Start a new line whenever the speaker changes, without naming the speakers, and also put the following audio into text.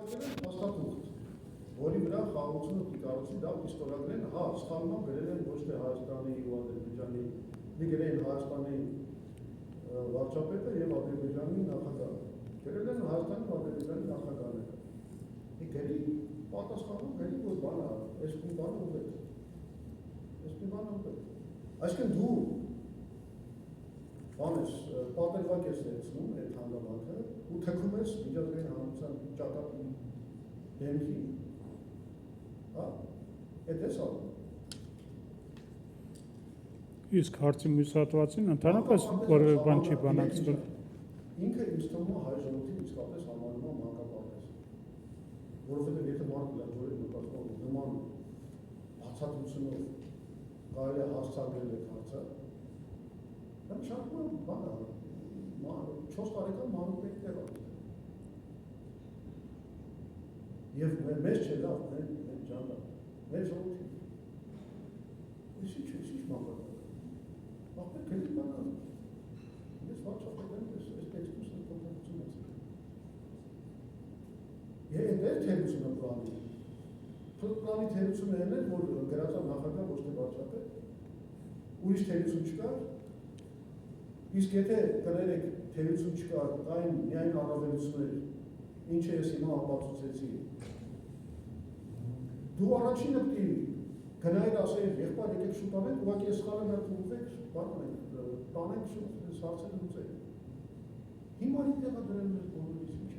Հաստատուղթ, որի վրա խաղաղությունը դիկարոցի դա պիստոլագրեն, հա, սխալման գրել են ոչ թե Հայաստանի ու Ադրբեջանի, գրել են Հայաստանի վարչապետը եւ Ադրբեջանի նախագահը։ Գրել են Հայաստանի ու Ադրբեջանի նախագահները։ Գրի պատասխանում գրի, որ բանը, այս մի բանը ուղղել։ Այս մի բանը ուղղել։ Այսինքն դու բանես պատերվակ ես ներցնում այդ հանգամանքը ու թքում ես միջազգային հանրության ճակատի դեմքին, հա, այդ ես անում։
Իսկ հարցի մյուս հատվածին ընդհանրապես որևէ բան չի բանակցվել։
Ինքը ինձ թվում է հայ ժողովրդին իսկապես համարում է մանկապարտեզ, որովհետև եթե մարդը լաջորեն նկատմամբ նման բացատրությունով կարելի է հասցրել այդ հարցը, դա շարքում բան է, 4 տարեկան մանուկների տեղ է։ Եվ մեզ չէ լավ, մեր ջանա, մեր ժողովրդին։ Ինչ մանկապարտեզ։ Ախպեր գրի բանան, ես վարչապետ եմ, այս տեքստուսն է փոփոխություն ես։ Եվ այդ թերությունը պլանի։ Պլանի թերությունը են էր, որ գրածան նախագահ ոչ թե վարչապետ, ուրիշ թերություն չկար, իսկ եթե կներեք թերություն չկար, կային միայն առավելություններ, ինչը ես հիմա ապացուցեցի, դու առաջինը պիտի գնայր ասել, եղբայր եկեք շուտ անենք, ուղղակի ես սխալը մեր ուղղեք, տանենք շուտ, ես հարցերը լուծենք։ Հիմա ի տեղը դրել մեր բոլորիս ինչ